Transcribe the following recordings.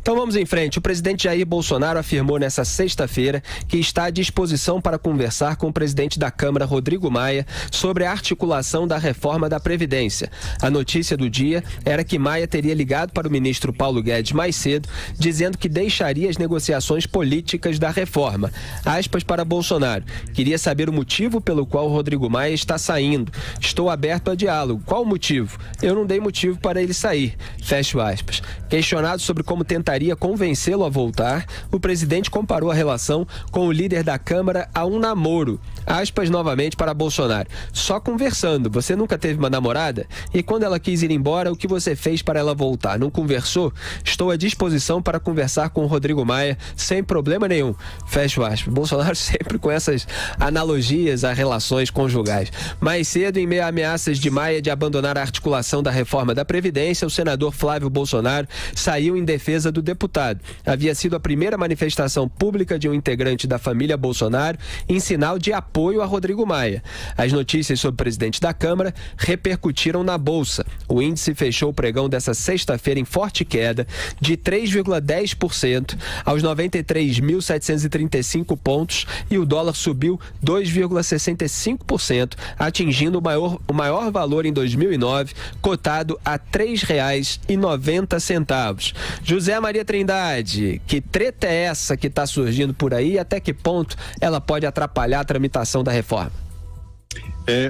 Então vamos em frente. O presidente Jair Bolsonaro afirmou nesta sexta-feira que está à disposição para conversar com o presidente da Câmara, Rodrigo Maia, sobre a articulação da reforma da Previdência. A notícia do dia era que Maia teria ligado para o ministro Paulo Guedes mais cedo, dizendo que deixaria as negociações políticas da reforma. Aspas para Bolsonaro. Queria saber o motivo pelo qual o Rodrigo Maia está saindo. Estou aberto a diálogo. Qual o motivo? Eu não dei motivo para ele sair. Fecho aspas. Questionado sobre como tentaria convencê-lo a voltar, o presidente comparou a relação com o líder da Câmara a um namoro. Aspas novamente para Bolsonaro. Só conversando. Você nunca teve uma namorada? E quando ela quis ir embora, o que você fez para ela voltar? Não conversou? Estou à disposição para conversar com o Rodrigo Maia sem problema nenhum. Fecho aspas. Bolsonaro sempre com essas analogias a relações conjugais. Mais cedo, em meio a ameaças de Maia de abandonar a articulação da reforma da Previdência, o senador Flávio Bolsonaro saiu em defesa do deputado. Havia sido a primeira manifestação pública de um integrante da família Bolsonaro em sinal de apoio a Rodrigo Maia. As notícias sobre o presidente da Câmara repercutiram na Bolsa. O índice fechou o pregão dessa sexta-feira em forte queda de 3,10% aos 93.735 pontos e o dólar subiu 2,65%, atingindo o maior valor em 2009, cotado a R$ 3,90. José Maria Trindade, que treta é essa que está surgindo por aí e até que ponto ela pode atrapalhar a tramitação da reforma?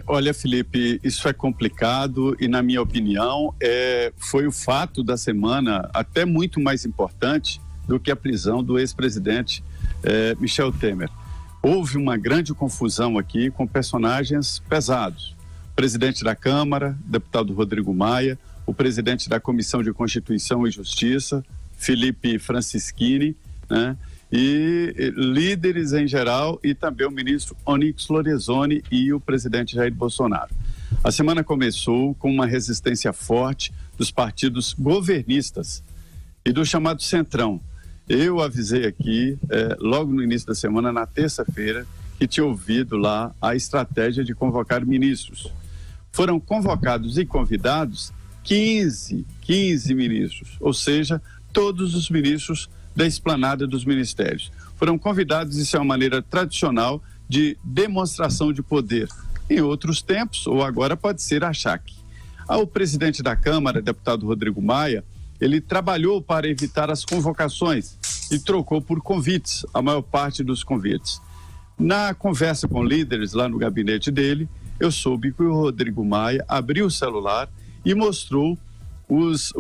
Olha, Felipe, isso é complicado e, na minha opinião, foi o fato da semana até muito mais importante do que a prisão do ex-presidente Michel Temer. Houve uma grande confusão aqui com personagens pesados. O presidente da Câmara, deputado Rodrigo Maia, o presidente da Comissão de Constituição e Justiça, Felipe Francischini, né? E líderes em geral e também o ministro Onyx Lorenzoni e o presidente Jair Bolsonaro. A semana começou com uma resistência forte dos partidos governistas e do chamado Centrão. Eu avisei aqui, logo no início da semana, na terça-feira, que tinha ouvido lá a estratégia de convocar ministros. Foram convocados e convidados 15 ministros, ou seja, todos os ministros da esplanada dos ministérios. Foram convidados, isso é uma maneira tradicional de demonstração de poder. Em outros tempos, ou agora pode ser achaque. O presidente da Câmara, deputado Rodrigo Maia, ele trabalhou para evitar as convocações e trocou por convites, a maior parte dos convites. Na conversa com líderes lá no gabinete dele, eu soube que o Rodrigo Maia abriu o celular e mostrou os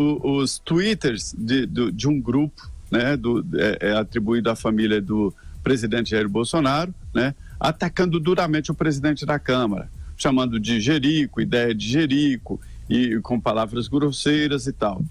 twitters de um grupo, né, atribuído à família do presidente Jair Bolsonaro, né, atacando duramente o presidente da Câmara, chamando de jerico, ideia de jerico, e com palavras grosseiras e tal.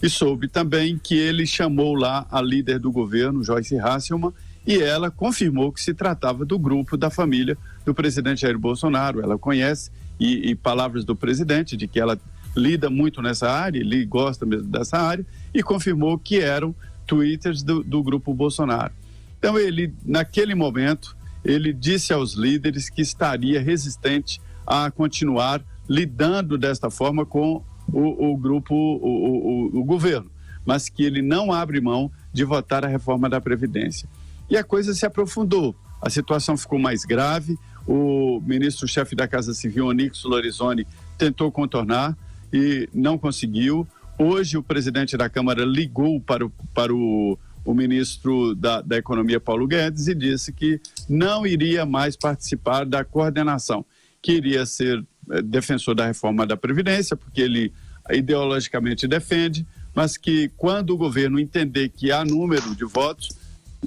E soube também que ele chamou lá a líder do governo, Joyce Hasselmann, e ela confirmou que se tratava do grupo da família do presidente Jair Bolsonaro. Ela conhece, e palavras do presidente, de que ela lida muito nessa área, ele gosta mesmo dessa área, e confirmou que eram twitters do grupo Bolsonaro. Então ele, naquele momento, ele disse aos líderes que estaria resistente a continuar lidando desta forma com o grupo, o governo, mas que ele não abre mão de votar a reforma da Previdência. E a coisa se aprofundou, a situação ficou mais grave, o ministro-chefe da Casa Civil, Onyx Lorenzoni, tentou contornar e não conseguiu. Hoje o presidente da Câmara ligou para o ministro da Economia, Paulo Guedes, e disse que não iria mais participar da coordenação, que iria ser defensor da reforma da Previdência, porque ele ideologicamente defende, mas que quando o governo entender que há número de votos,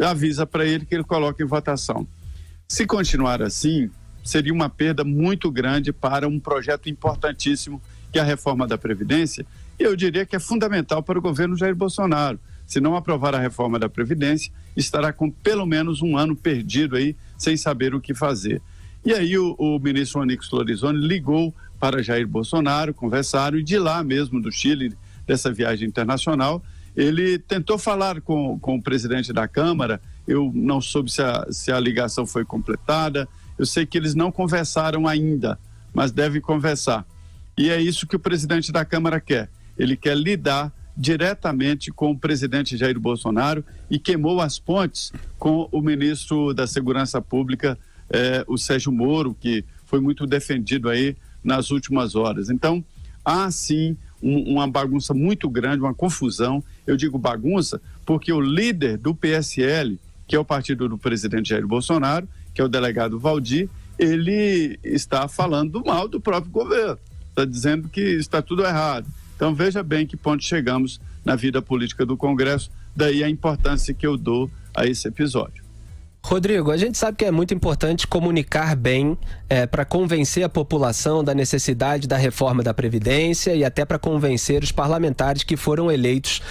avisa para ele que ele coloque em votação. Se continuar assim, seria uma perda muito grande para um projeto importantíssimo, que é a reforma da Previdência, e eu diria que é fundamental para o governo Jair Bolsonaro. Se não aprovar a reforma da Previdência, estará com pelo menos um ano perdido aí, sem saber o que fazer. E aí o ministro Onyx Lorenzoni ligou para Jair Bolsonaro, conversaram, e de lá mesmo, do Chile, dessa viagem internacional, ele tentou falar com o presidente da Câmara. Eu não soube se a ligação foi completada, eu sei que eles não conversaram ainda, mas devem conversar. E é isso que o presidente da Câmara quer. Ele quer lidar diretamente com o presidente Jair Bolsonaro e queimou as pontes com o ministro da Segurança Pública, o Sérgio Moro, que foi muito defendido aí nas últimas horas. Então, há sim uma bagunça muito grande, uma confusão. Eu digo bagunça porque o líder do PSL, que é o partido do presidente Jair Bolsonaro, que é o delegado Valdir, ele está falando mal do próprio governo, está dizendo que está tudo errado. Então veja bem que ponto chegamos na vida política do Congresso, daí a importância que eu dou a esse episódio. Rodrigo, a gente sabe que é muito importante comunicar bem para convencer a população da necessidade da reforma da Previdência e até para convencer os parlamentares que foram eleitos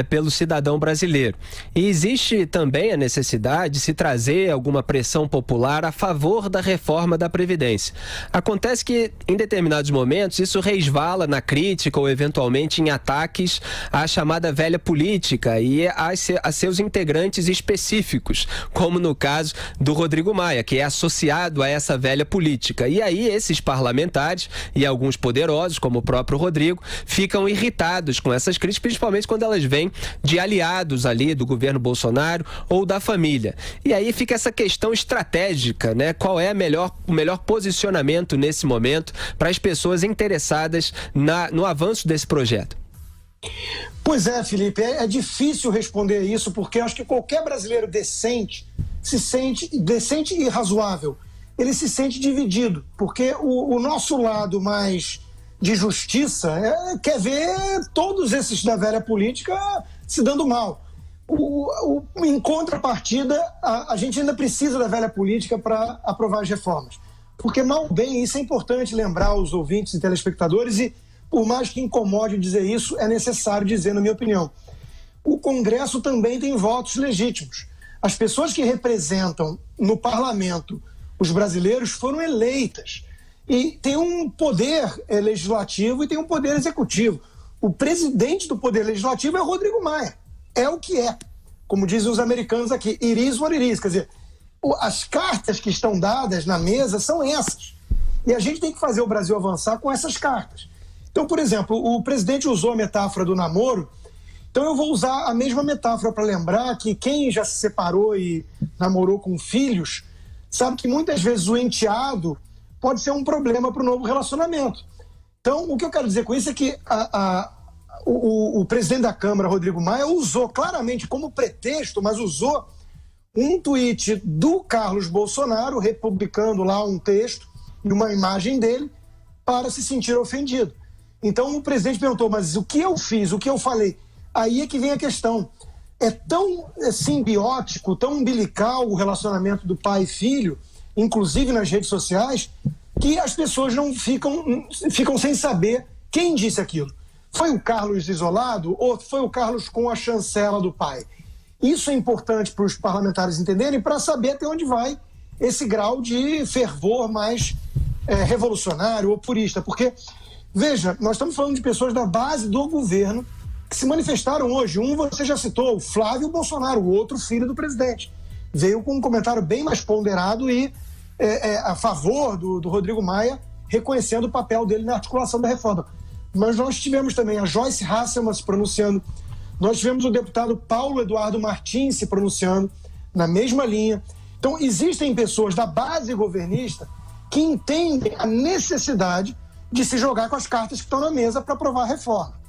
pelo cidadão brasileiro. E existe também a necessidade de se trazer alguma pressão popular a favor da reforma da Previdência. Acontece que, em determinados momentos, isso resvala na crítica ou, eventualmente, em ataques à chamada velha política e a seus integrantes específicos, como no caso do Rodrigo Maia, que é associado a essa velha política. E aí esses parlamentares e alguns poderosos, como o próprio Rodrigo, ficam irritados com essas críticas, principalmente quando elas vêm de aliados ali do governo Bolsonaro ou da família. E aí fica essa questão estratégica, né? Qual é o melhor posicionamento nesse momento para as pessoas interessadas no avanço desse projeto? Pois é, Felipe, é difícil responder isso, porque eu acho que qualquer brasileiro decente e razoável, ele se sente dividido, porque o nosso lado mais de justiça quer ver todos esses da velha política se dando mal. Em contrapartida, a gente ainda precisa da velha política para aprovar as reformas, porque mal bem, isso é importante lembrar aos ouvintes e telespectadores, e por mais que incomode dizer isso, é necessário dizer, na minha opinião. O Congresso também tem votos legítimos. As pessoas que representam no parlamento os brasileiros foram eleitas. E tem um poder legislativo e tem um poder executivo. O presidente do poder legislativo é o Rodrigo Maia. É o que é. Como dizem os americanos aqui, it is what it is. Quer dizer, as cartas que estão dadas na mesa são essas. E a gente tem que fazer o Brasil avançar com essas cartas. Então, por exemplo, o presidente usou a metáfora do namoro. Então eu vou usar a mesma metáfora para lembrar que quem já se separou e namorou com filhos sabe que muitas vezes o enteado pode ser um problema para o novo relacionamento. Então o que eu quero dizer com isso é que o presidente da Câmara, Rodrigo Maia, usou claramente como pretexto, mas usou um tweet do Carlos Bolsonaro, republicando lá um texto e uma imagem dele, para se sentir ofendido. Então o presidente perguntou, mas o que eu fiz, o que eu falei? Aí é que vem a questão. É tão simbiótico, tão umbilical o relacionamento do pai e filho, inclusive nas redes sociais, que as pessoas não ficam sem saber quem disse aquilo. Foi o Carlos isolado ou foi o Carlos com a chancela do pai? Isso é importante para os parlamentares entenderem, para saber até onde vai esse grau de fervor mais revolucionário ou purista. Porque, veja, nós estamos falando de pessoas da base do governo que se manifestaram hoje. Um você já citou, o Flávio Bolsonaro, o outro filho do presidente. Veio com um comentário bem mais ponderado e a favor do Rodrigo Maia, reconhecendo o papel dele na articulação da reforma. Mas nós tivemos também a Joyce Hasselmann se pronunciando, nós tivemos o deputado Paulo Eduardo Martins se pronunciando na mesma linha. Então existem pessoas da base governista que entendem a necessidade de se jogar com as cartas que estão na mesa para aprovar a reforma.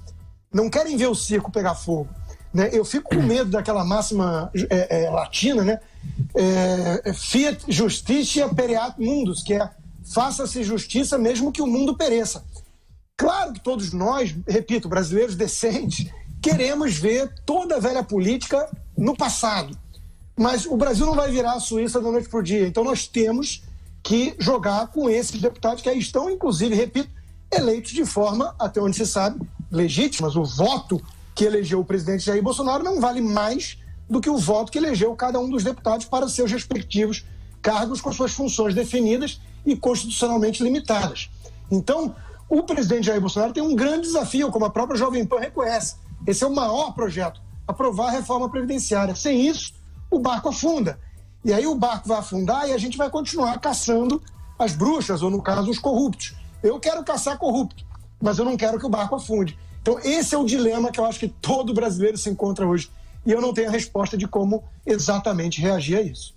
Não querem ver o circo pegar fogo, né? Eu fico com medo daquela máxima latina, né? Fiat justitia pereat mundus, que é faça-se justiça mesmo que o mundo pereça. Claro que todos nós, repito, brasileiros decentes, queremos ver toda a velha política no passado. Mas o Brasil não vai virar a Suíça da noite para o dia. Então nós temos que jogar com esses deputados que aí estão, inclusive, repito, eleitos de forma, até onde se sabe, legítimas. O voto que elegeu o presidente Jair Bolsonaro não vale mais do que o voto que elegeu cada um dos deputados para seus respectivos cargos com suas funções definidas e constitucionalmente limitadas. Então, o presidente Jair Bolsonaro tem um grande desafio, como a própria Jovem Pan reconhece. Esse é o maior projeto, aprovar a reforma previdenciária. Sem isso, o barco afunda. E aí o barco vai afundar e a gente vai continuar caçando as bruxas, ou no caso, os corruptos. Eu quero caçar corrupto, mas eu não quero que o barco afunde. Então esse é o dilema que eu acho que todo brasileiro se encontra hoje. E eu não tenho a resposta de como exatamente reagir a isso.